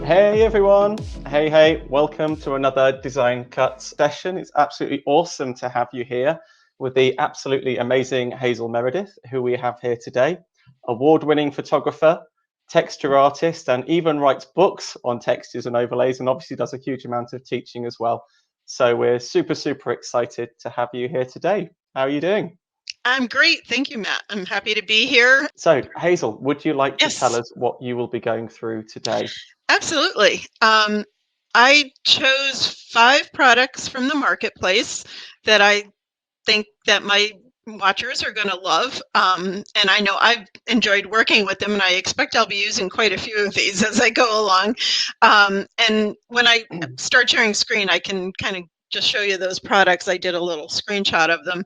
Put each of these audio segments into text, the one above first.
Hey everyone, hey, welcome to another Design Cuts session. It's absolutely awesome to have you here with the absolutely amazing Hazel Meredith, who we have here today. Award-winning photographer, texture artist, and even writes books on textures and overlays, and obviously does a huge amount of teaching as well. So we're super excited to have you here today. How are you doing? I'm great. Thank you, Matt. I'm happy to be here. So Hazel, would you like to tell Yes, us what you will be going through today? absolutely. I chose 5 products from the marketplace that I think that my watchers are going to love. And I know I've enjoyed working with them, and I expect I'll be using quite a few of these as I go along. And when I start sharing screen, I can kind of just show you those products. I did a little screenshot of them.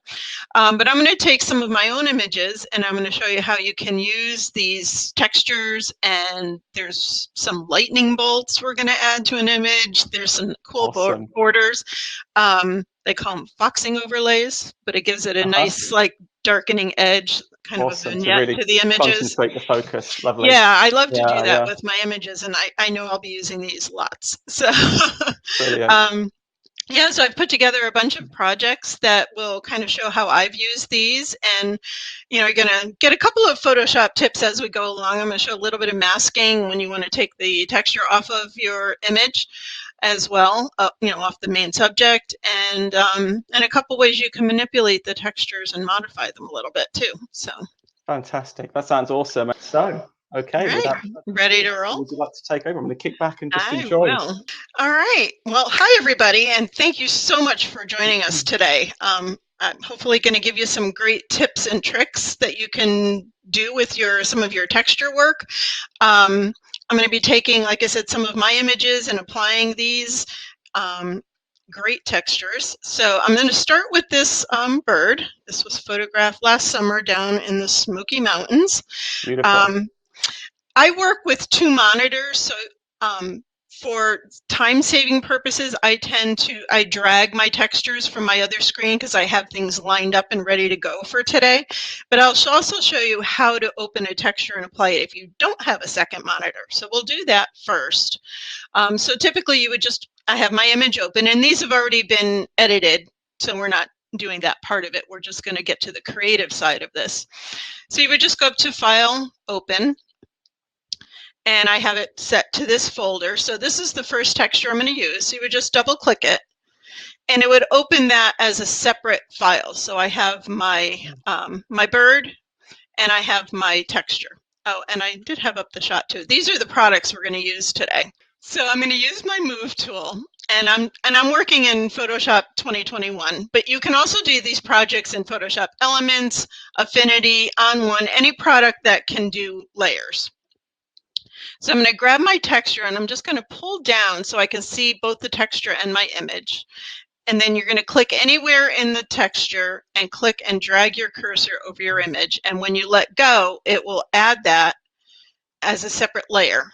But I'm going to take some of my own images and I'm going to show you how you can use these textures, and there's some lightning bolts we're going to add to an image. There's some cool Awesome. borders. They call them foxing overlays, but it gives it a nice like darkening edge, kind of a Awesome, to vignette really to the images. concentrate the focus. Lovely. Yeah, I love to do that Yeah, with my images, and I know I'll be using these lots. So brilliant. yeah, so I've put together a bunch of projects that will kind of show how I've used these, and you're going to get a couple of Photoshop tips as we go along. I'm going to show a little bit of masking when you want to take the texture off of your image as well, off the main subject, and a couple ways you can manipulate the textures and modify them a little bit too. So Fantastic. That sounds awesome. So, okay, all right, without ready to roll? would you like to take over? I'm going to kick back and just I enjoy. will. All right. Well, hi, everybody, and thank you so much for joining us today. I'm hopefully going to give you some great tips and tricks that you can do with some of your texture work. I'm going to be taking, like I said, some of my images and applying these great textures. So I'm going to start with this bird. This was photographed last summer down in the Smoky Mountains. Beautiful. I work with 2 monitors, so for time-saving purposes, I drag my textures from my other screen because I have things lined up and ready to go for today. But I'll also show you how to open a texture and apply it if you don't have a second monitor. So we'll do that first. So typically I have my image open, and these have already been edited, so we're not doing that part of it. We're just going to get to the creative side of this. So you would just go up to File, Open, and I have it set to this folder. So this is the first texture I'm going to use. So you would just double click it, and it would open that as a separate file. So I have my my bird, and I have my texture. Oh, and I did have up the shot too. These are the products we're going to use today. So I'm going to use my Move tool, and I'm working in Photoshop 2021, but you can also do these projects in Photoshop Elements, Affinity, On1, any product that can do layers. So I'm going to grab my texture, and I'm just going to pull down so I can see both the texture and my image. And then you're going to click anywhere in the texture and click and drag your cursor over your image. And when you let go, it will add that as a separate layer.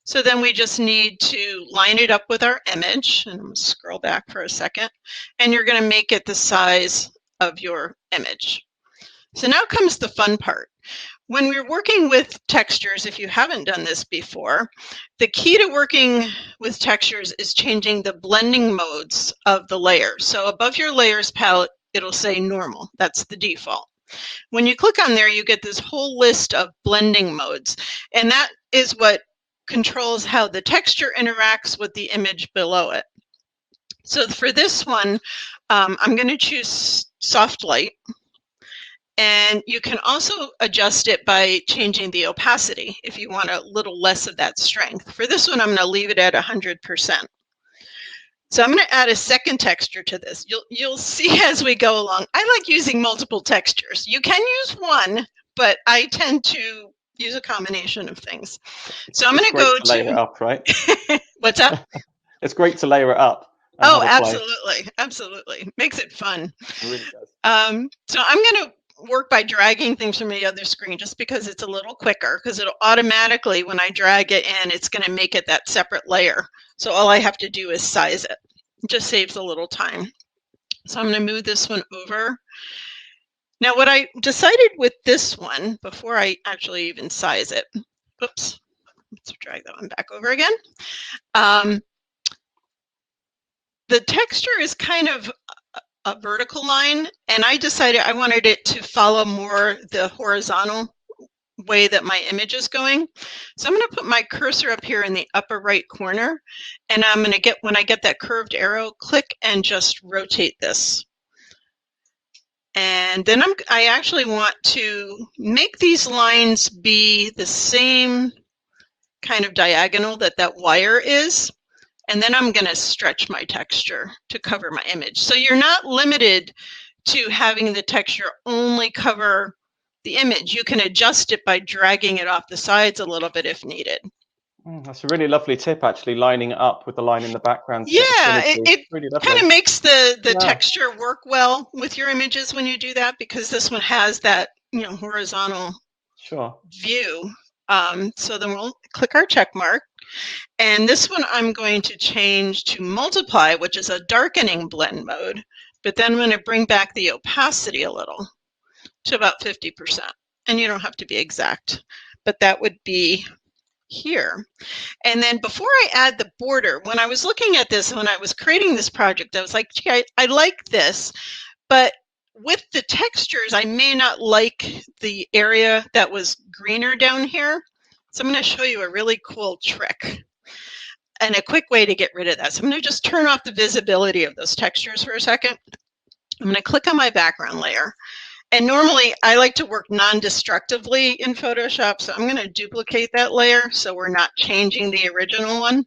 So then we just need to line it up with our image. And I'm going to scroll back for a second. And you're going to make it the size of your image. So now comes the fun part. When we're working with textures, if you haven't done this before, the key to working with textures is changing the blending modes of the layers. So above your layers palette, it'll say normal. That's the default. When you click on there, you get this whole list of blending modes, and that is what controls how the texture interacts with the image below it. So for this one, I'm going to choose soft light. And you can also adjust it by changing the opacity if you want a little less of that strength. For this one, I'm going to leave it at 100%. So I'm going to add a second texture to this. You'll see as we go along. I like using multiple textures. You can use one, but I tend to use a combination of things. So I'm going to go to layer it up, right? What's up? It's great to layer it up. Oh, absolutely. Makes it fun. It really does. So I'm going to work by dragging things from the other screen just because it's a little quicker, because it'll automatically, when I drag it in, it's going to make it that separate layer. So all I have to do is size it. It just saves a little time. So I'm going to move this one over. Now what I decided with this one, before I actually even size it, oops, let's drag that one back over again. The texture is kind of a vertical line, and I decided I wanted it to follow more the horizontal way that my image is going. So I'm going to put my cursor up here in the upper right corner, and I'm going to get, when I get that curved arrow, click and just rotate this. And then I actually want to make these lines be the same kind of diagonal that that wire is. And then I'm going to stretch my texture to cover my image. So you're not limited to having the texture only cover the image. You can adjust it by dragging it off the sides a little bit if needed. That's a really lovely tip, actually, lining it up with the line in the background. Yeah, it really kind of makes the texture work well with your images when you do that, because this one has that, you know, horizontal view. So then we'll click our check mark. And this one I'm going to change to multiply, which is a darkening blend mode. But then I'm going to bring back the opacity a little to about 50%. And you don't have to be exact, but that would be here. And then before I add the border, when I was looking at this, when I was creating this project, I was like, gee, I like this, but with the textures, I may not like the area that was greener down here. So I'm going to show you a really cool trick and a quick way to get rid of that. So I'm going to just turn off the visibility of those textures for a second. I'm going to click on my background layer. And normally I like to work non-destructively in Photoshop, so I'm going to duplicate that layer so we're not changing the original one.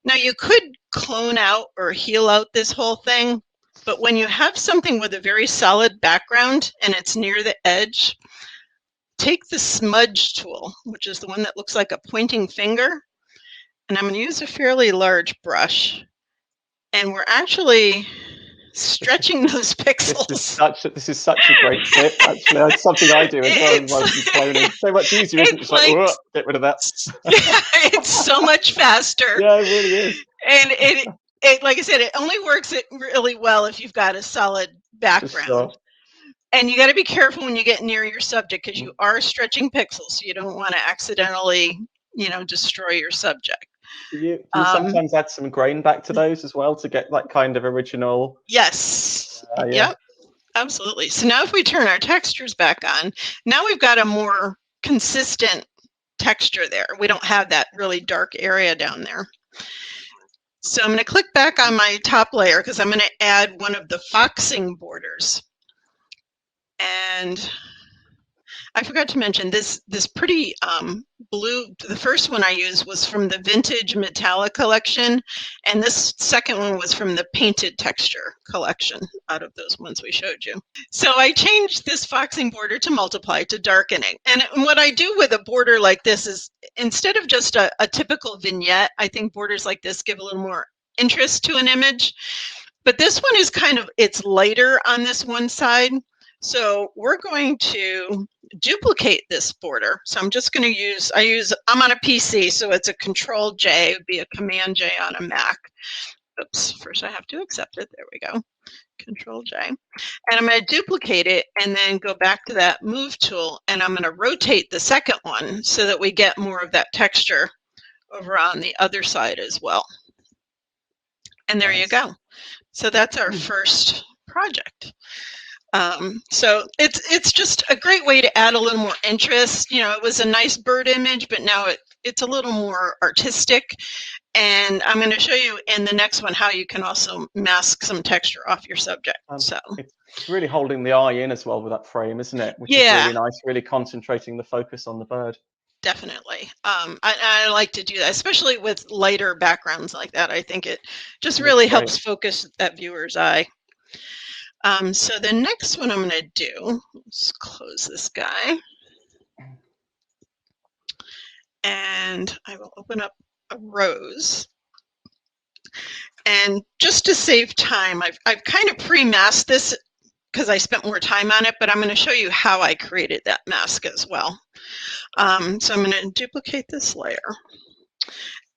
Now you could clone out or heal out this whole thing, but when you have something with a very solid background and it's near the edge, take the smudge tool, which is the one that looks like a pointing finger, and I'm going to use a fairly large brush, and we're actually stretching those pixels. This is such a great tip, actually. That's something I do as well. It's so much easier, isn't it? It's like, get rid of that. It's so much faster. Yeah, it really is. And it, like I said, it only works really well if you've got a solid background. Sure. And you got to be careful when you get near your subject, because you are stretching pixels, so you don't want to accidentally, you know, destroy your subject. Do you sometimes add some grain back to those as well to get that kind of original? Yes. Yep. Absolutely. So now if we turn our textures back on, now we've got a more consistent texture there. We don't have that really dark area down there. So I'm going to click back on my top layer because I'm going to add one of the foxing borders. And I forgot to mention this pretty blue, the first one I used was from the Vintage Metallic collection, and this second one was from the Painted Texture collection out of those ones we showed you. So I changed this foxing border to multiply, to darkening. And what I do with a border like this is, instead of just a typical vignette, I think borders like this give a little more interest to an image. But this one is kind of, it's lighter on this one side. So we're going to duplicate this border. So I'm just going to use, I'm on a PC, so it's a Control J, it would be a Command J on a Mac. Oops, first I have to accept it. There we go. Control J. And I'm going to duplicate it and then go back to that Move tool, and I'm going to rotate the second one so that we get more of that texture over on the other side as well. And there you go. So that's our first project. So it's just a great way to add a little more interest. You know, it was a nice bird image, but now it's a little more artistic. And I'm going to show you in the next one how you can also mask some texture off your subject. So it's really holding the eye in as well with that frame, isn't it? Which is really nice, really concentrating the focus on the bird. Definitely. I like to do that, especially with lighter backgrounds like that. I think it just really helps focus that viewer's eye. So the next one I'm going to do, let's close this guy. And I will open up a rose. And just to save time, I've kind of pre-masked this because I spent more time on it, but I'm going to show you how I created that mask as well. So I'm going to duplicate this layer.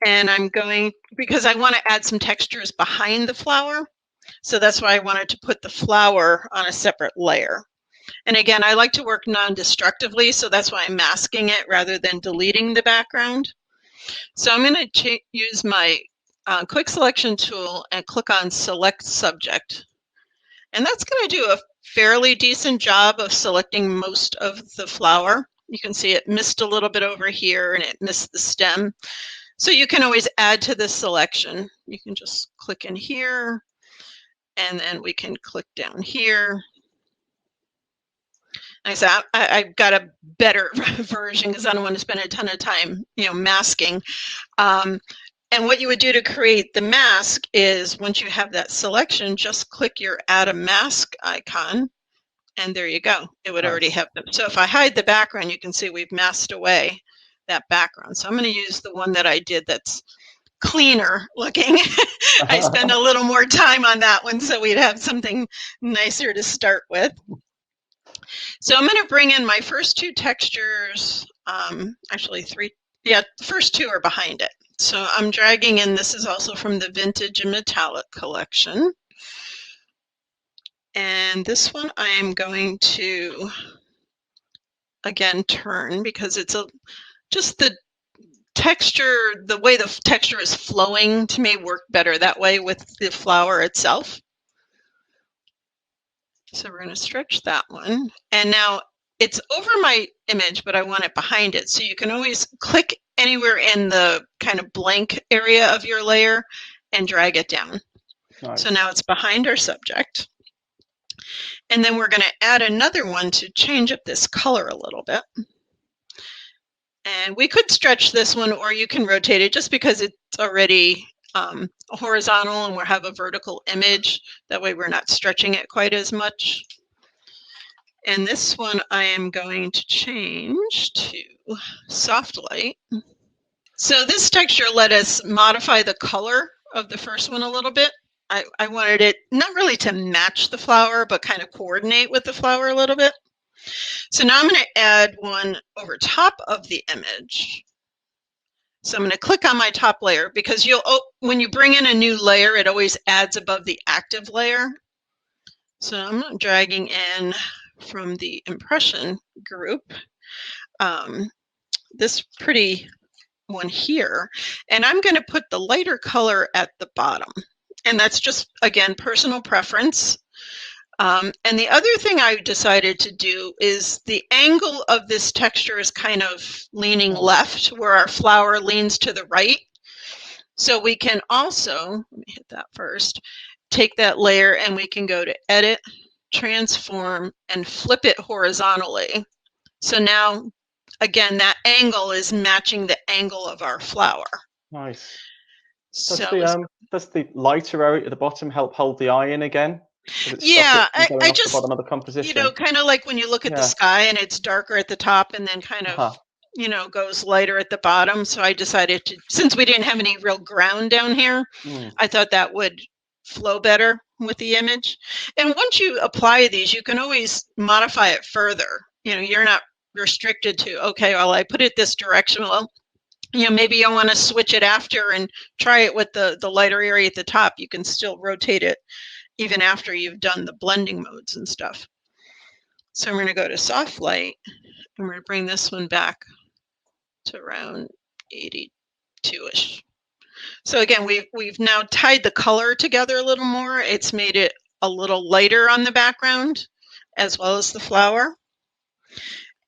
And I'm going, because I want to add some textures behind the flower. So that's why I wanted to put the flower on a separate layer. And again, I like to work non-destructively, so that's why I'm masking it rather than deleting the background. So I'm going to use my quick selection tool and click on select subject. And that's going to do a fairly decent job of selecting most of the flower. You can see it missed a little bit over here and it missed the stem. So you can always add to this selection. You can just click in here and then we can click down here. I said I've got a better version because I don't want to spend a ton of time, masking. And what you would do to create the mask is once you have that selection, just click your add a mask icon. And there you go. It would already have them. So if I hide the background, you can see we've masked away that background. So I'm going to use the one that I did that's cleaner looking. I spend a little more time on that one so we'd have something nicer to start with. So I'm going to bring in my first two textures, actually three. Yeah, the first two are behind it. So I'm dragging in, this is also from the Vintage and Metallic collection. And this one I am going to, again, turn because it's just the texture, the way the texture is flowing to me work better that way with the flower itself. So we're going to stretch that one. And now it's over my image, but I want it behind it. So you can always click anywhere in the kind of blank area of your layer and drag it down. Nice. So now it's behind our subject. And then we're going to add another one to change up this color a little bit. And we could stretch this one, or you can rotate it just because it's already horizontal and we'll have a vertical image. That way we're not stretching it quite as much. And this one I am going to change to soft light. So this texture let us modify the color of the first one a little bit. I wanted it not really to match the flower, but kind of coordinate with the flower a little bit. So now I'm going to add one over top of the image. So I'm going to click on my top layer because when you bring in a new layer, it always adds above the active layer. So I'm dragging in from the impression group this pretty one here, and I'm going to put the lighter color at the bottom. And that's just, again, personal preference. And the other thing I decided to do is the angle of this texture is kind of leaning left, where our flower leans to the right. So we can also, let me hit that first, take that layer and we can go to Edit, Transform, and flip it horizontally. So now, again, that angle is matching the angle of our flower. Nice. Does the lighter area at the bottom help hold the eye in again? Yeah, I just, bottom of the composition? Kind of like when you look at the sky and it's darker at the top and then kind of, goes lighter at the bottom. So I decided to, since we didn't have any real ground down here, I thought that would flow better with the image. And once you apply these, you can always modify it further. You're not restricted to, okay, well, I put it this direction. Well, maybe you want to switch it after and try it with the lighter area at the top. You can still rotate it even after you've done the blending modes and stuff. So I'm going to go to soft light and we're going to bring this one back to around 82-ish. So again, we've now tied the color together a little more. It's made it a little lighter on the background as well as the flower.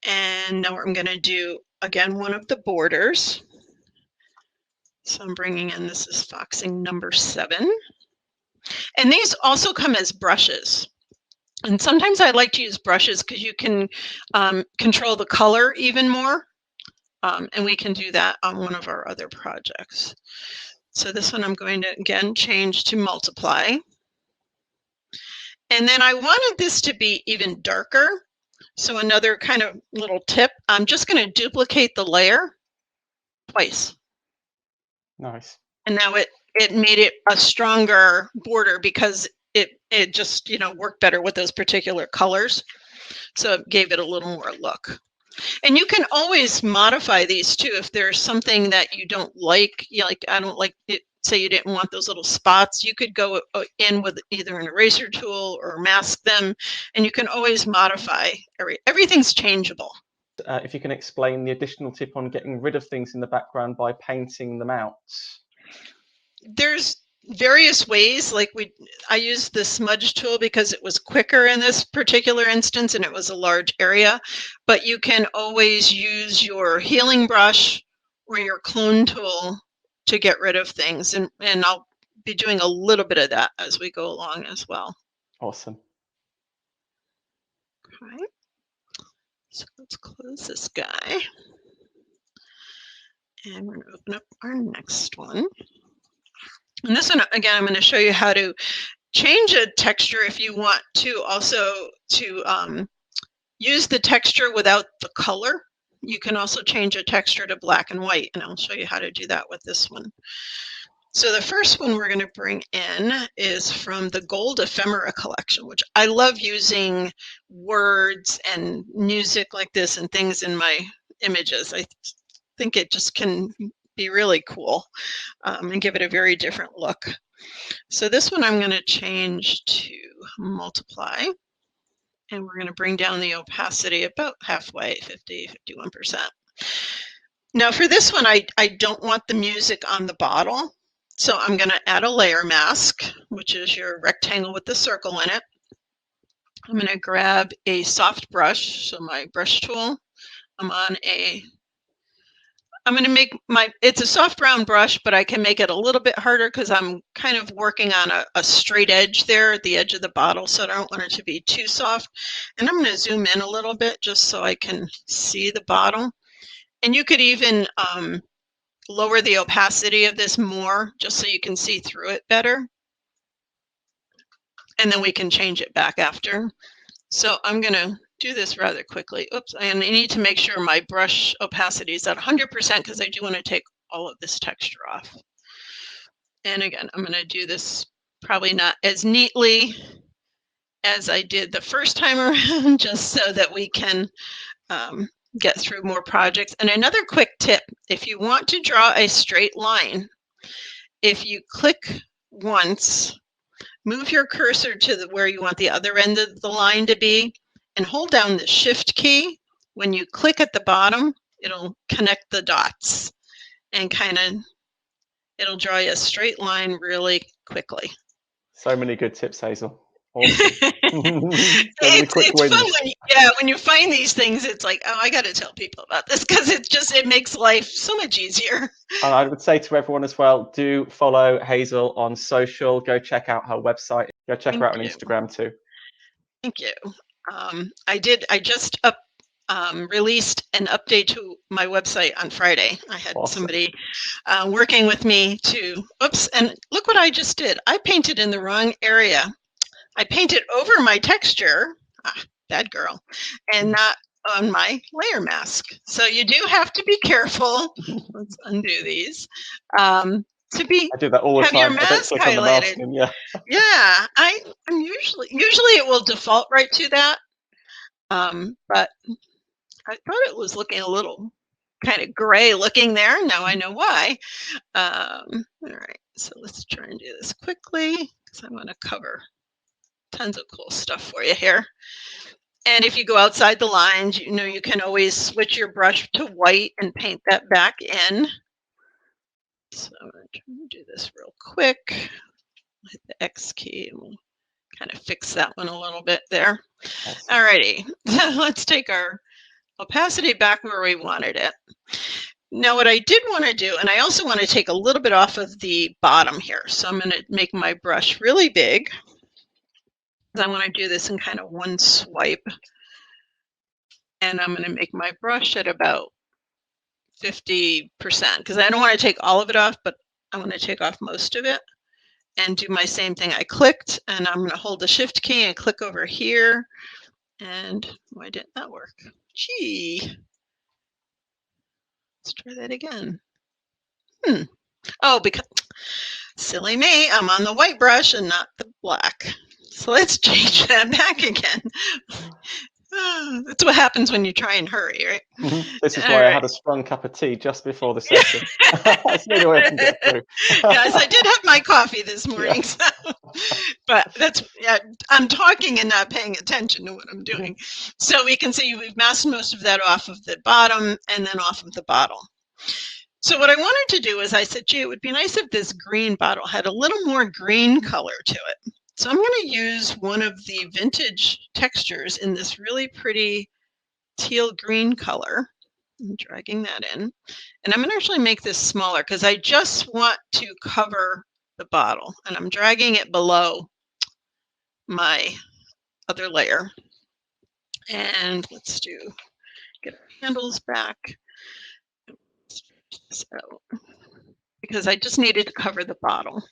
And now I'm going to do, again, one of the borders. So I'm bringing in, this is foxing number 7. And these also come as brushes. And sometimes I like to use brushes because you can control the color even more. And we can do that on one of our other projects. So this one I'm going to, again, change to multiply. And then I wanted this to be even darker. So another kind of little tip, I'm just going to duplicate the layer twice. Nice. And now it made it a stronger border because it just, worked better with those particular colors. So it gave it a little more look. And you can always modify these too. If there's something that you don't like, I don't like it, say you didn't want those little spots, you could go in with either an eraser tool or mask them, and you can always modify. Everything's changeable. if you can explain the additional tip on getting rid of things in the background by painting them out. There's various ways. Like I used the smudge tool because it was quicker in this particular instance and it was a large area, but you can always use your healing brush or your clone tool to get rid of things, and I'll be doing a little bit of that as we go along as well. Awesome. Okay, so let's close this guy and we're going to open up our next one. And this one, again, I'm going to show you how to change a texture if you want to also to use the texture without the color. You can also change a texture to black and white, and I'll show you how to do that with this one. So the first one we're going to bring in is from the Gold Ephemera collection, which I love using words and music like this and things in my images. I think it just can be really cool and give it a very different look. So this one I'm going to change to multiply, and we're going to bring down the opacity about halfway, 50, 51%. Now for this one, I don't want the music on the bottle, so I'm going to add a layer mask, which is your rectangle with the circle in it. I'm going to grab a soft brush, so my brush tool. I'm going to make it's a soft brown brush, but I can make it a little bit harder because I'm kind of working on a straight edge there at the edge of the bottle, so I don't want it to be too soft. And I'm going to zoom in a little bit just so I can see the bottle. And you could even lower the opacity of this more just so you can see through it better. And then we can change it back after. So I'm going to do this rather quickly. Oops, and I need to make sure my brush opacity is at 100% because I do want to take all of this texture off. And again, I'm going to do this probably not as neatly as I did the first time around, just so that we can get through more projects. And another quick tip, if you want to draw a straight line, if you click once, move your cursor to where you want the other end of the line to be, and hold down the Shift key. When you click at the bottom, it'll connect the dots and it'll draw you a straight line really quickly. So many good tips, Hazel. Awesome. It's fun when you find these things. It's like, oh, I got to tell people about this because it makes life so much easier. And I would say to everyone as well, do follow Hazel on social. Go check out her website. Go check her out on Instagram too. Thank you. I just released an update to my website on Friday. I had somebody working with me and look what I just did. I painted in the wrong area. I painted over my texture, bad girl, and not on my layer mask. So you do have to be careful. Let's undo these. I do that all the time. Your mask highlighted. Yeah, I'm usually it will default right to that. But I thought it was looking a little kind of gray looking there. Now I know why. All right, so let's try and do this quickly because I want to cover tons of cool stuff for you here. And if you go outside the lines, you can always switch your brush to white and paint that back in. So I'm going to try to do this real quick. Hit the X key and we'll kind of fix that one a little bit there. Awesome. All righty, let's take our opacity back where we wanted it. Now what I did want to do, and I also want to take a little bit off of the bottom here. So I'm going to make my brush really big. I want to do this in kind of one swipe. And I'm going to make my brush at about 50% because I don't want to take all of it off, but I want to take off most of it and do my same thing. I clicked and I'm going to hold the Shift key and click over here. And why didn't that work? Gee. Let's try that again. Oh, because silly me, I'm on the white brush and not the black. So let's change that back again. That's what happens when you try and hurry, right? This is All why I right. had a strong cup of tea just before the session. That's the only way I can get through. Yes, I did have my coffee this morning, Yeah. so, but that's, yeah, I'm talking and not paying attention to what I'm doing. So we can see we've masked most of that off of the bottom and then off of the bottle. So what I wanted to do is I said, gee, it would be nice if this green bottle had a little more green color to it. So I'm going to use one of the vintage textures in this really pretty teal green color. I'm dragging that in. And I'm going to actually make this smaller because I just want to cover the bottle. And I'm dragging it below my other layer. And let's get our handles back. Stretch this out because I just needed to cover the bottle.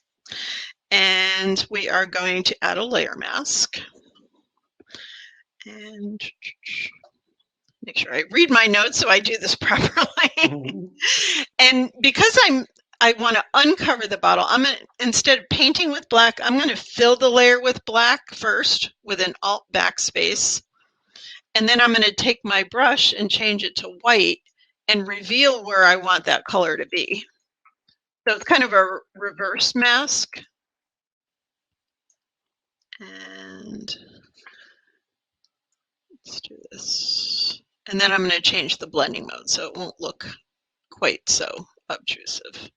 And we are going to add a layer mask. And make sure I read my notes so I do this properly. And because I want to uncover the bottle, I'm going to, instead of painting with black, I'm going to fill the layer with black first with an Alt backspace. And then I'm going to take my brush and change it to white and reveal where I want that color to be. So it's kind of a reverse mask. And let's do this. And then I'm going to change the blending mode so it won't look quite so obtrusive.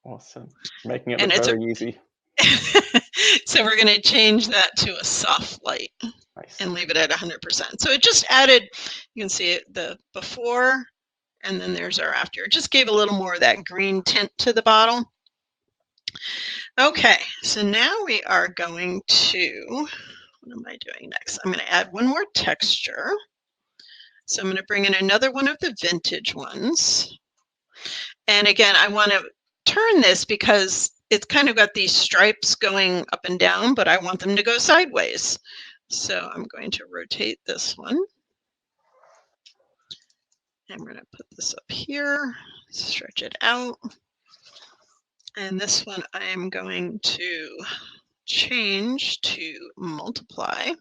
Awesome. Making it look very easy. So we're going to change that to a soft light. Nice. And leave it at 100%. So it just added, you can see it, the before, and then there's our after. It just gave a little more of that green tint to the bottle. Okay, so now we are going to, what am I doing next? I'm going to add one more texture. So I'm going to bring in another one of the vintage ones. And again, I want to turn this because it's kind of got these stripes going up and down, but I want them to go sideways. So I'm going to rotate this one. And we're going to put this up here, stretch it out. And this one I am going to change to multiply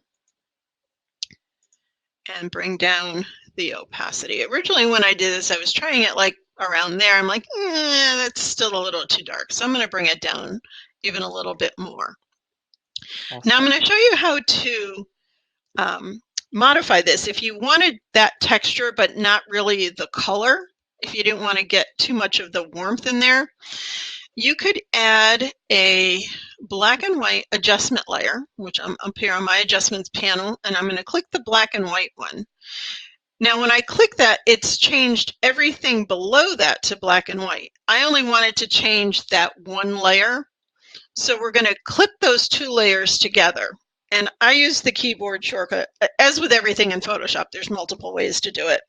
and bring down the opacity. Originally when I did this, I was trying it like around there. I'm like, that's still a little too dark. So I'm going to bring it down even a little bit more. Awesome. Now I'm going to show you how to modify this. If you wanted that texture but not really the color, if you didn't want to get too much of the warmth in there, you could add a black and white adjustment layer, which I'm up here on my adjustments panel, and I'm going to click the black and white one. Now when I click that, it's changed everything below that to black and white. I only wanted to change that one layer, so we're going to clip those two layers together. And I use the keyboard shortcut. As with everything in Photoshop, there's multiple ways to do it.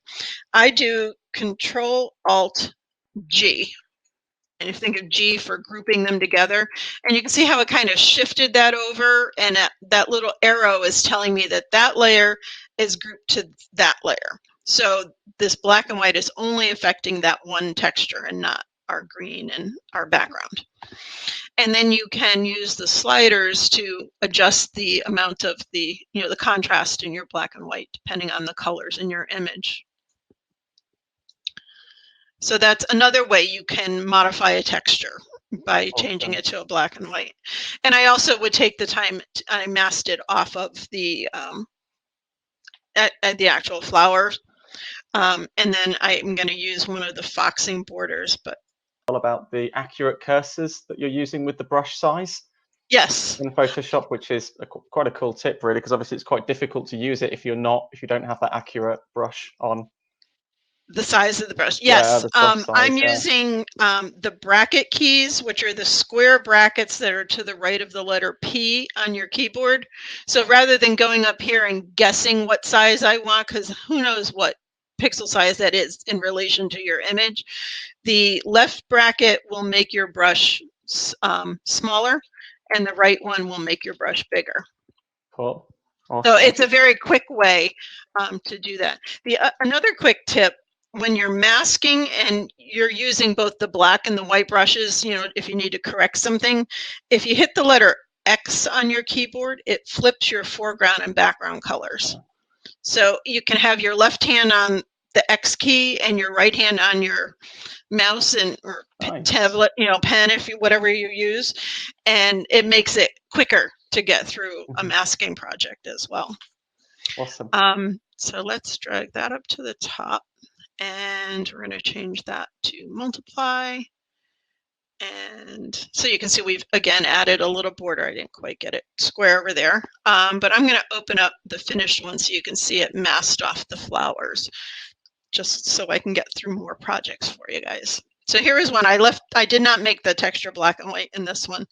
I do Control-Alt-G. And you think of G for grouping them together. And you can see how it kind of shifted that over. And that little arrow is telling me that that layer is grouped to that layer. So this black and white is only affecting that one texture and not our green and our background. And then you can use the sliders to adjust the amount of the contrast in your black and white, depending on the colors in your image. So that's another way you can modify a texture by changing it to a black and white. And I also would take the time, I masked it off of the at the actual flower. And then I'm going to use one of the foxing borders. But all about the accurate cursors that you're using with the brush size. Yes. In Photoshop, which is quite a cool tip, really, because obviously it's quite difficult to use it if you don't have that accurate brush on. The size of the brush. Yes, yeah, size, I'm using the bracket keys, which are the square brackets that are to the right of the letter P on your keyboard. So rather than going up here and guessing what size I want, because who knows what pixel size that is in relation to your image, the left bracket will make your brush smaller, and the right one will make your brush bigger. Cool. Awesome. So it's a very quick way to do that. Another quick tip, when you're masking and you're using both the black and the white brushes, if you need to correct something, if you hit the letter X on your keyboard, it flips your foreground and background colors. So you can have your left hand on the X key and your right hand on your mouse or Nice. tablet, pen, whatever you use, and it makes it quicker to get through a masking project as well. Awesome. So let's drag that up to the top, and we're going to change that to multiply. And so you can see we've again added a little border. I didn't quite get it square over there, but I'm going to open up the finished one so you can see it masked off the flowers, just so I can get through more projects for you guys. So here is one I did not make the texture black and white in this one,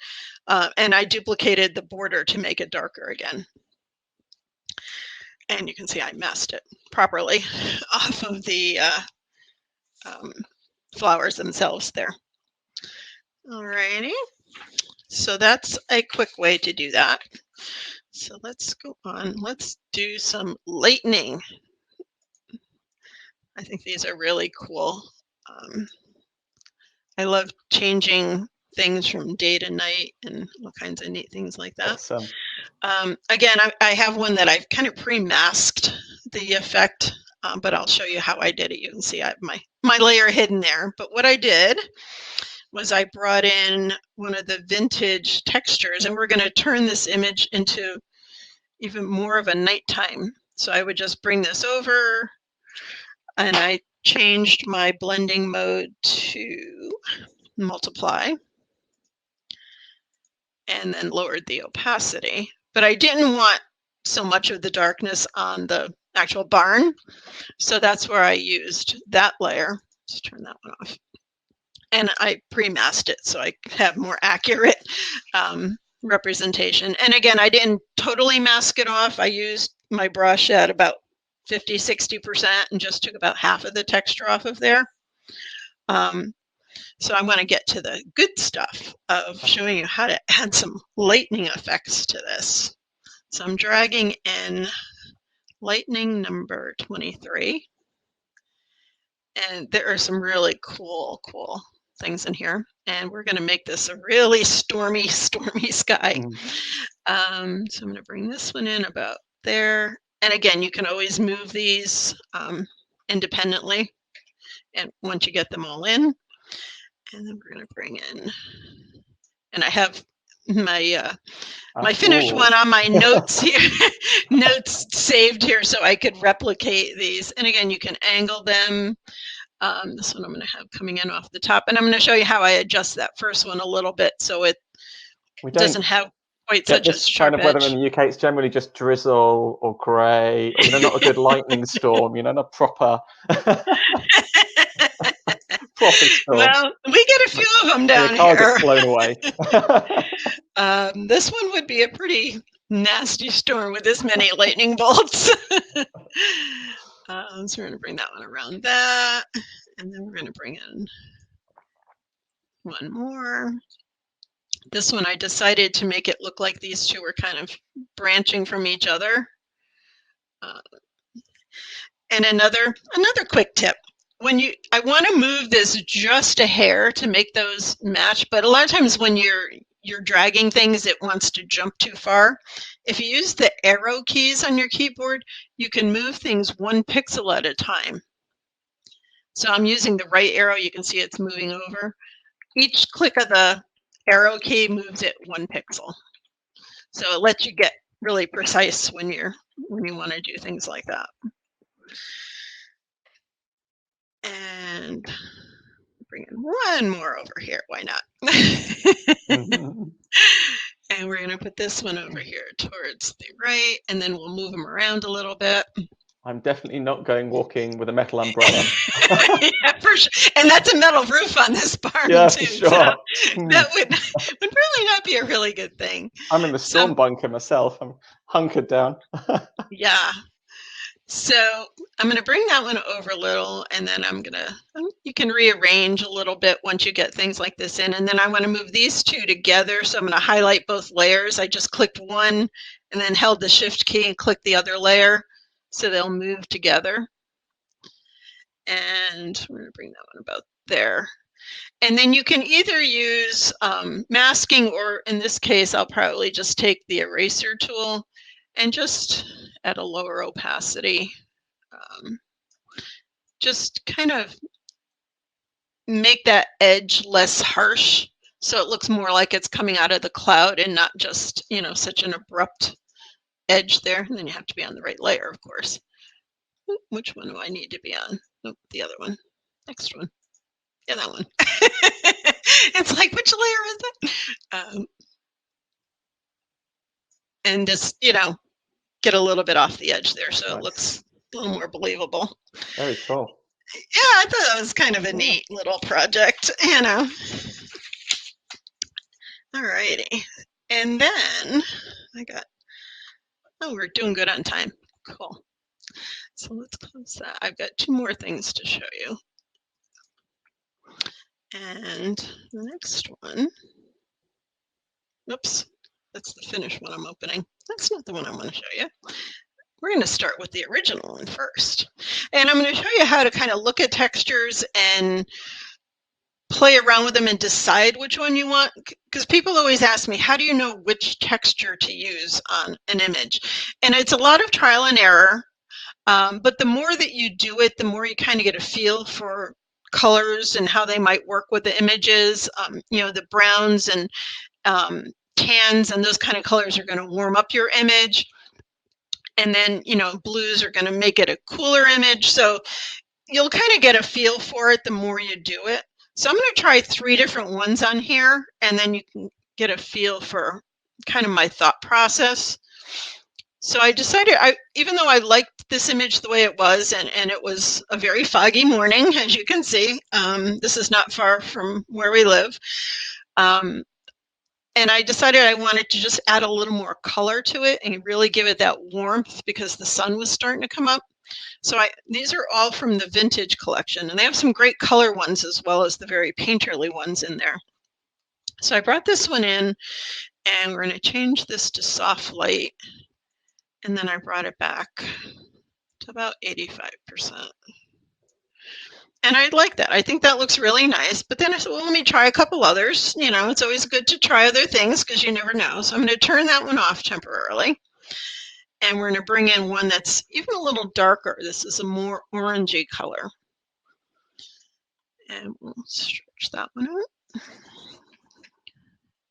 and I duplicated the border to make it darker again. And you can see I masked it properly off of the flowers themselves there. Alrighty, so that's a quick way to do that. So let's go on. Let's do some lightning. I think these are really cool. I love changing things from day to night and all kinds of neat things like that. Awesome. Again, I have one that I've kind of pre-masked the effect, but I'll show you how I did it. You can see I have my layer hidden there. But what I did was I brought in one of the vintage textures, and we're going to turn this image into even more of a nighttime. So I would just bring this over, and I changed my blending mode to multiply, and then lowered the opacity. But I didn't want so much of the darkness on the actual barn, so that's where I used that layer. Let's turn that one off. And I pre-masked it so I have more accurate representation. And again, I didn't totally mask it off. I used my brush at about 50–60% and just took about half of the texture off of there. So I want to get to the good stuff of showing you how to add some lightning effects to this. So I'm dragging in lightning number 23. And there are some really cool things in here. And we're going to make this a really stormy sky. So I'm going to bring this one in about there. And again, you can always move these independently, and once you get them all in. And then we're going to bring in, and I have my my finished one on my notes here, notes saved here, so I could replicate these. And again, you can angle them. This one I'm going to have coming in off the top, and I'm going to show you how I adjust that first one a little bit so it doesn't have quite such a sharp edge. Kind of weather in the UK, it's generally just drizzle or grey, or not a good lightning storm, not proper. Well, we get a few of them down here. The car gets blown away. This one would be a pretty nasty storm with this many lightning bolts. So we're going to bring that one around that, and then we're going to bring in one more. This one I decided to make it look like these two were kind of branching from each other. And another quick tip. I want to move this just a hair to make those match, but a lot of times when you're dragging things, it wants to jump too far. If you use the arrow keys on your keyboard, you can move things 1 pixel at a time. So I'm using the right arrow. You can see it's moving over. Each click of the arrow key moves it 1 pixel. So it lets you get really precise when you want to do things like that. And bring in one more over here. Why not? And we're going to put this one over here towards the right, and then we'll move them around a little bit. I'm definitely not going walking with a metal umbrella. Yeah, for sure. And that's a metal roof on this barn, yeah, too. Sure. So that would really not be a really good thing. I'm in the storm bunker myself. I'm hunkered down. Yeah. So I'm going to bring that one over a little, and then you can rearrange a little bit once you get things like this in. And then I want to move these two together. So I'm going to highlight both layers. I just clicked one and then held the shift key and clicked the other layer so they'll move together. And we're going to bring that one about there. And then you can either use masking, or in this case, I'll probably just take the eraser tool and just at a lower opacity, just kind of make that edge less harsh so it looks more like it's coming out of the cloud and not just, such an abrupt edge there. And then you have to be on the right layer, of course. Which one do I need to be on? Oh, the other one. Next one. Yeah, that one. It's like, which layer is it? And just, get a little bit off the edge there so Nice. It looks a little more believable. Very cool. Yeah, I thought that was kind of a neat little project, Alrighty. And then we're doing good on time. Cool. So let's close that. I've got 2 more things to show you. And the next one, oops, that's the finished one I'm opening. That's not the one I want to show you. We're going to start with the original one first. And I'm going to show you how to kind of look at textures and play around with them and decide which one you want. Because people always ask me, how do you know which texture to use on an image? And it's a lot of trial and error. But the more that you do it, the more you kind of get a feel for colors and how they might work with the images. The browns and tans and those kind of colors are going to warm up your image. And then, blues are going to make it a cooler image. So you'll kind of get a feel for it the more you do it. So I'm going to try 3 different ones on here, and then you can get a feel for kind of my thought process. So I decided, even though I liked this image the way it was, and it was a very foggy morning, as you can see, this is not far from where we live. And I decided I wanted to just add a little more color to it and really give it that warmth because the sun was starting to come up. So these are all from the vintage collection, and they have some great color ones as well as the very painterly ones in there. So I brought this one in, and we're going to change this to soft light. And then I brought it back to about 85%. And I like that. I think that looks really nice. But then I said, well, let me try a couple others. It's always good to try other things because you never know. So I'm going to turn that one off temporarily. And we're going to bring in one that's even a little darker. This is a more orangey color. And we'll stretch that one out.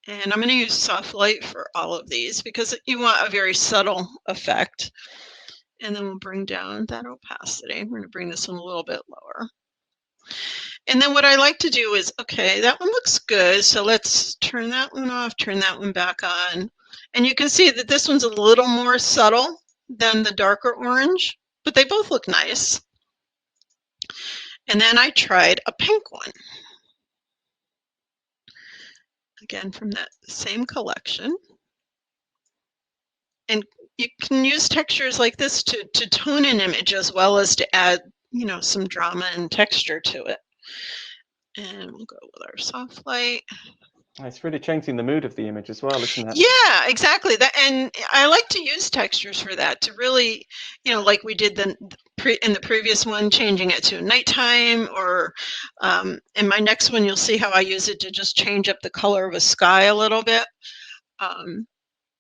And I'm going to use soft light for all of these because you want a very subtle effect. And then we'll bring down that opacity. We're going to bring this one a little bit lower. And then what I like to do is, okay, that one looks good. So let's turn that one off, turn that one back on. And you can see that this one's a little more subtle than the darker orange, but they both look nice. And then I tried a pink one. Again, from that same collection. And you can use textures like this to tone an image as well as to add, some drama and texture to it. And we'll go with our soft light. It's really changing the mood of the image as well, isn't it? Yeah, exactly. And I like to use textures for that to really, like we did in the previous one, changing it to nighttime, or in my next one, you'll see how I use it to just change up the color of a sky a little bit.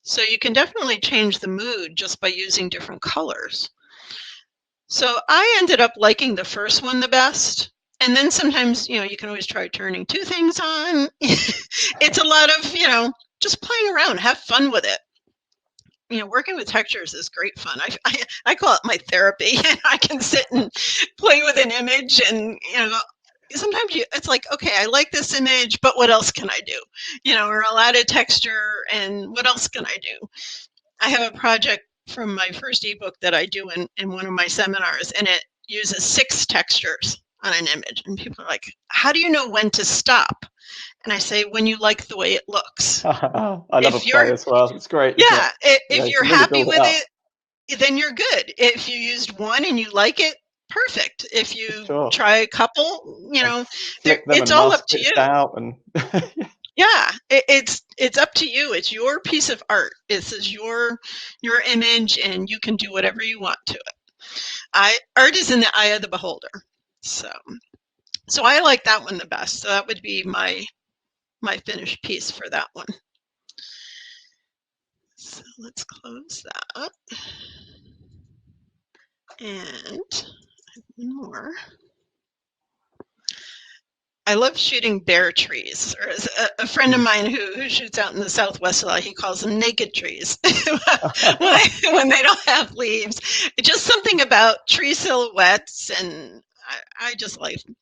So you can definitely change the mood just by using different colors. So I ended up liking the first one the best. And then sometimes, you can always try turning 2 things on. It's a lot of, just playing around, have fun with it. Working with textures is great fun. I call it my therapy. I can sit and play with an image and, sometimes it's like, okay, I like this image, but what else can I do? Or I'll add a texture and what else can I do? I have a project from my first ebook that I do in one of my seminars, and it uses 6 textures on an image. And people are like, how do you know when to stop? And I say, when you like the way it looks. I love a play as well. It's great. Yeah, if you're really happy with it, then you're good. If you used one and you like it, perfect. If you try a couple, it's all up to you. Yeah, it's up to you. It's your piece of art. This is your image, and you can do whatever you want to it. Art is in the eye of the beholder. So I like that one the best. So that would be my finished piece for that one. So let's close that. And one more. I love shooting bare trees, or as a friend of mine who shoots out in the Southwest a lot, he calls them naked trees when they don't have leaves. It's just something about tree silhouettes, and I just like them.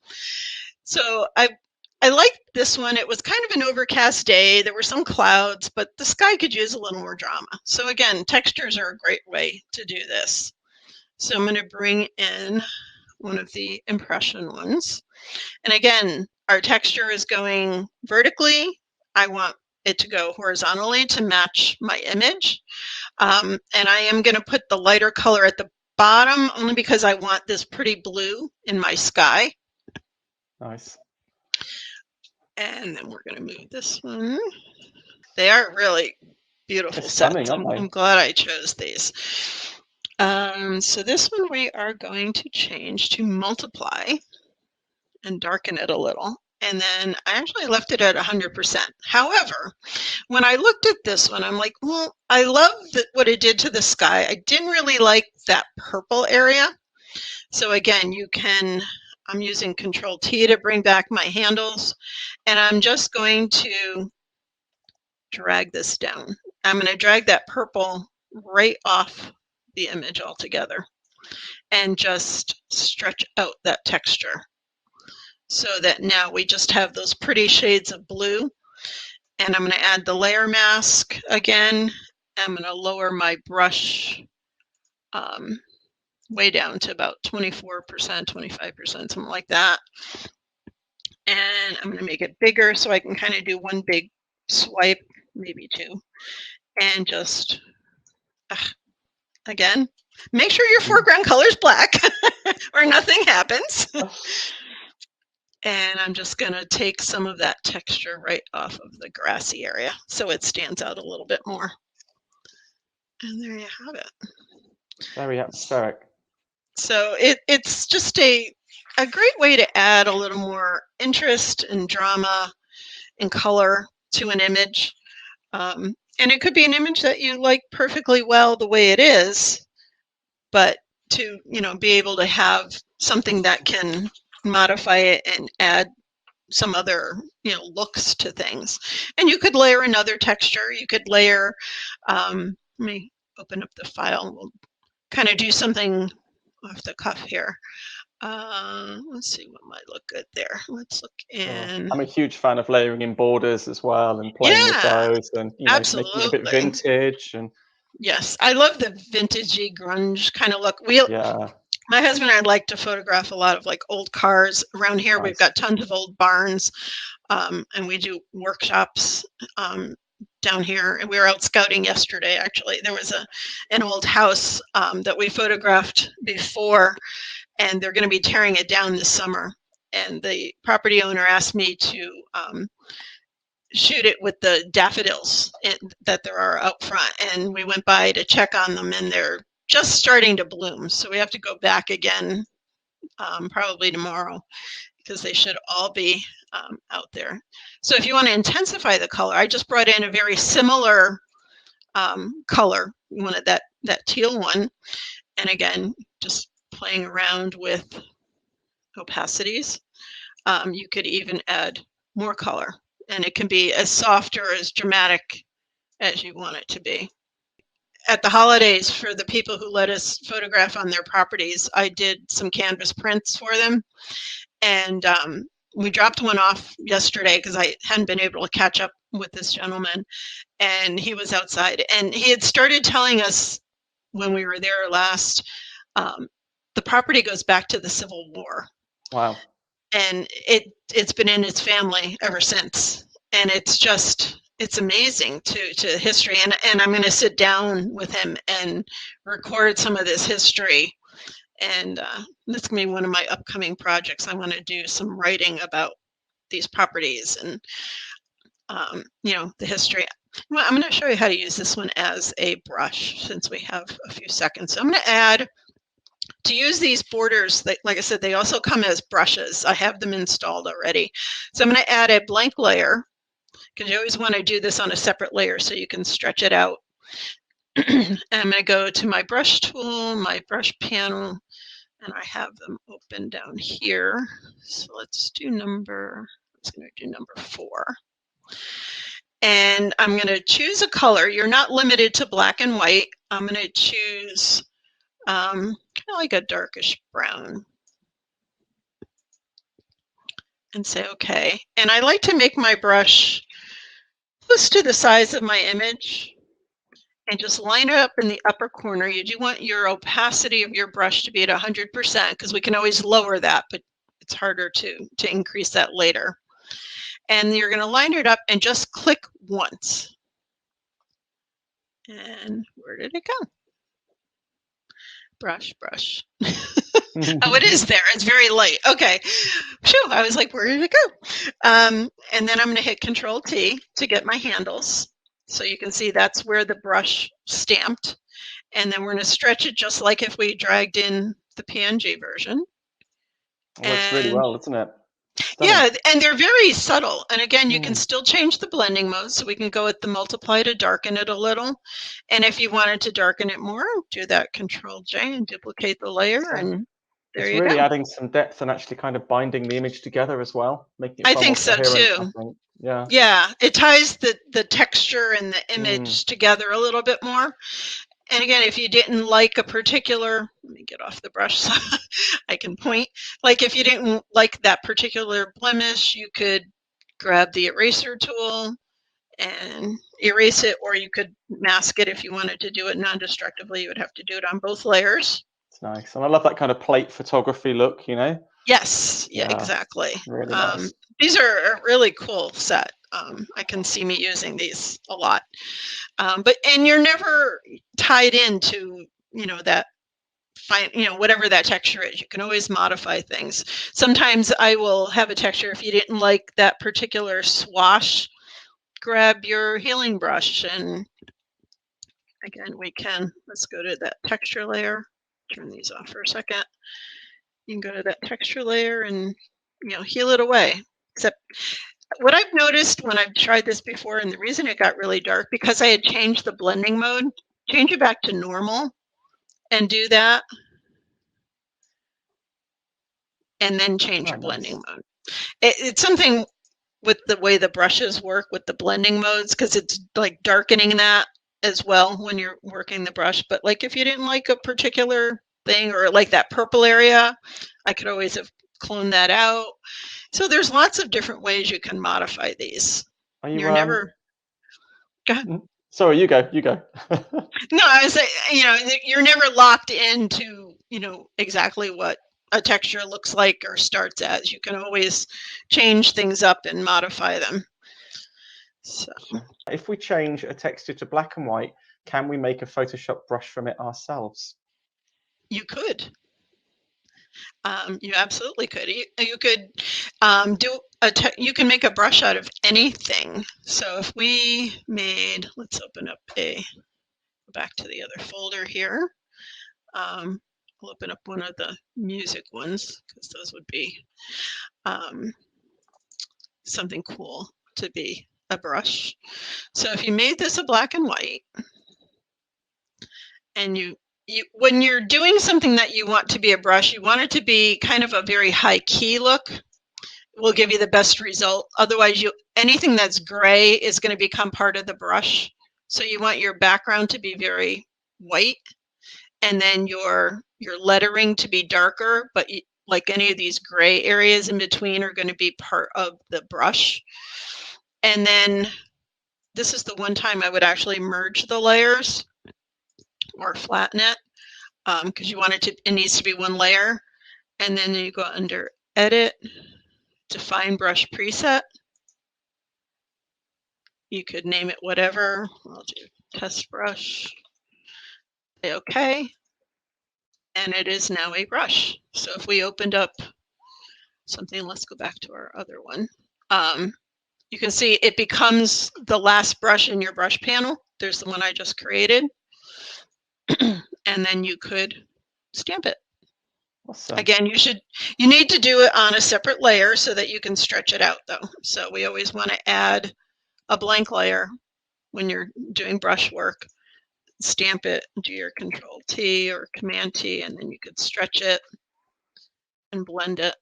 So I liked this one. It was kind of an overcast day. There were some clouds, but the sky could use a little more drama. So again, textures are a great way to do this. So I'm going to bring in one of the impression ones. And again, our texture is going vertically. I want it to go horizontally to match my image. And I am going to put the lighter color at the bottom only because I want this pretty blue in my sky. Nice. And then we're going to move this one. They are really beautiful It's sets. stunning, aren't they? I'm glad I chose these. So this one we are going to change to multiply and darken it a little. And then I actually left it at 100%. However, when I looked at this one, I'm like, well, I love what it did to the sky. I didn't really like that purple area. So again, I'm using Control T to bring back my handles. And I'm just going to drag this down. I'm going to drag that purple right off the image altogether and just stretch out that texture so that now we just have those pretty shades of blue. And I'm going to add the layer mask again. I'm going to lower my brush way down to about 24%, 25%, something like that. And I'm going to make it bigger so I can kind of do one big swipe, maybe two, and just, again, make sure your foreground color is black or nothing happens. And I'm just going to take some of that texture right off of the grassy area so it stands out a little bit more. And there you have it. Very atmospheric. So it's just a great way to add a little more interest and drama and color to an image. And it could be an image that you like perfectly well the way it is, but to, be able to have something that can modify it and add some other, looks to things. And you could layer another texture. You could layer, let me open up the file. We'll kind of do something off the cuff here. Let's see what might look good there. Let's look in. I'm a huge fan of layering in borders as well and playing with those and making it a bit vintage. And yes, I love the vintagey grunge kind of look. My husband and I like to photograph a lot of like old cars around here. Nice. We've got tons of old barns, and we do workshops down here. And we were out scouting yesterday. Actually, there was an old house that we photographed before, and they're going to be tearing it down this summer. And the property owner asked me to shoot it with the daffodils that there are out front. And we went by to check on them, and they're just starting to bloom. So we have to go back again probably tomorrow because they should all be out there. So if you want to intensify the color, I just brought in a very similar color. You wanted that teal one. And again, just playing around with opacities. You could even add more color, and it can be as soft or as dramatic as you want it to be. At the holidays, for the people who let us photograph on their properties, I did some canvas prints for them. And we dropped one off yesterday because I hadn't been able to catch up with this gentleman. And he was outside. And he had started telling us when we were there last, the property goes back to the Civil War. Wow. And it's been in his family ever since. And it's amazing to history. And I'm going to sit down with him and record some of this history. And that's going to be one of my upcoming projects. I want to do some writing about these properties and, the history. Well, I'm going to show you how to use this one as a brush since we have a few seconds. So I'm going to add, to use these borders, like I said, they also come as brushes. I have them installed already. So I'm going to add a blank layer, because you always want to do this on a separate layer so you can stretch it out. I'm going to go to my brush tool, my brush panel, and I have them open down here. So let's do number 4. And I'm going to choose a color. You're not limited to black and white. I'm going to choose kind of like a darkish brown. And say okay. And I like to make my brush close to the size of my image and just line it up in the upper corner. You do want your opacity of your brush to be at 100% because we can always lower that, but it's harder to increase that later. And you're going to line it up and just click once. And where did it go? Brush, brush. Oh, it is there. It's very light. Okay. Phew, I was like, where did it go? And then I'm going to hit Control T to get my handles. So you can see that's where the brush stamped. And then we're going to stretch it just like if we dragged in the PNG version. It works really well, doesn't it? Stunning. Yeah, and they're very subtle. And again, you can still change the blending mode. So we can go with the multiply to darken it a little. And if you wanted to darken it more, do that Control J and duplicate the layer. And there you go. It's really adding some depth and actually kind of binding the image together as well. Making it I think so too. Yeah. Yeah, it ties the texture and the image together a little bit more. And again, if you didn't like a particular, let me get off the brush so I can point. Like if you didn't like that particular blemish, you could grab the eraser tool and erase it, or you could mask it if you wanted to do it non-destructively. You would have to do it on both layers. It's nice. And I love that kind of plate photography look, you know? Yes, yeah, exactly. Really nice. These are a really cool set. I can see me using these a lot. And you're never tied into, that fine, whatever that texture is. You can always modify things. Sometimes I will have a texture. If you didn't like that particular swash, grab your healing brush. And again, let's go to that texture layer. Turn these off for a second. You can go to that texture layer and, heal it away. Except what I've noticed when I've tried this before, and the reason it got really dark, because I had changed the blending mode, change it back to normal and do that. And then change your blending mode. It's something with the way the brushes work with the blending modes, because it's like darkening that as well when you're working the brush. But like if you didn't like a particular thing or like that purple area, I could always have cloned that out. So there's lots of different ways you can modify these. You're never. Go ahead. Sorry, you go. No, I was saying, you're never locked into, exactly what a texture looks like or starts as. You can always change things up and modify them. So if we change a texture to black and white, can we make a Photoshop brush from it ourselves? You could. You absolutely could. You could you can make a brush out of anything. So if we made, let's open up go back to the other folder here. I'll open up one of the music ones because those would be something cool to be a brush. So if you made this a black and white, and when you're doing something that you want to be a brush, you want it to be kind of a very high key look. It will give you the best result. Otherwise, anything that's gray is going to become part of the brush. So you want your background to be very white, and then your lettering to be darker, but like any of these gray areas in between are going to be part of the brush. And then this is the one time I would actually merge the layers or flatten it, because it needs to be one layer. And then you go under Edit, Define Brush Preset. You could name it whatever. I'll do Test Brush. Say OK. And it is now a brush. So if we opened up something, let's go back to our other one. You can see it becomes the last brush in your brush panel. There's the one I just created. And then you could stamp it. Awesome. Again, you need to do it on a separate layer so that you can stretch it out though. So we always want to add a blank layer when you're doing brush work stamp it, do your Control T or Command T, and then you could stretch it and blend it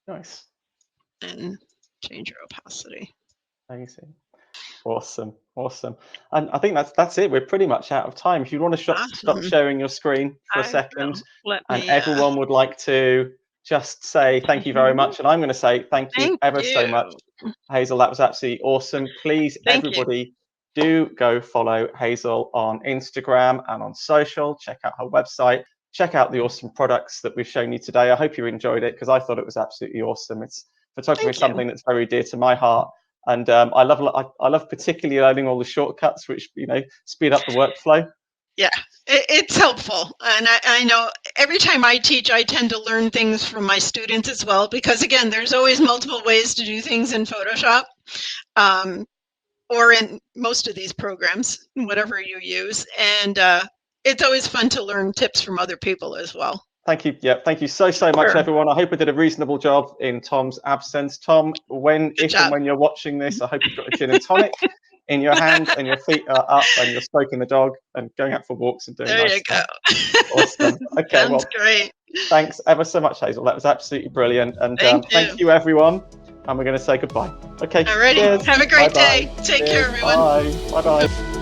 Nice. and change your opacity. Amazing. Awesome. Awesome. And I think that's it. We're pretty much out of time. If you want to stop Awesome. sharing your screen for a I second, will. Let and me, everyone would like to just say thank you very much. And I'm going to say thank you Thank ever so you. much, Hazel. That was absolutely awesome. Please, Thank you. everybody, do go follow Hazel on Instagram and on social. Check out her website. Check out the awesome products that we've shown you today. I hope you enjoyed it because I thought it was absolutely awesome. Photography is something that's very dear to my heart. And I love particularly learning all the shortcuts, which speed up the workflow. Yeah, it's helpful. And I know every time I teach, I tend to learn things from my students as well, because again, there's always multiple ways to do things in Photoshop, or in most of these programs, whatever you use. And it's always fun to learn tips from other people as well. Thank you. Yeah, thank you so much, everyone. I hope I did a reasonable job in Tom's absence. Tom, if and when you're watching this, I hope you've got a gin and tonic in your hand and your feet are up and you're stroking the dog and going out for walks and doing there nice you stuff. go. Awesome. Okay, Sounds great. Thanks ever so much, Hazel. That was absolutely brilliant. And thank you, everyone. And we're going to say goodbye. Okay. Alrighty. Have a great day. Take care, everyone. Bye. Bye-bye.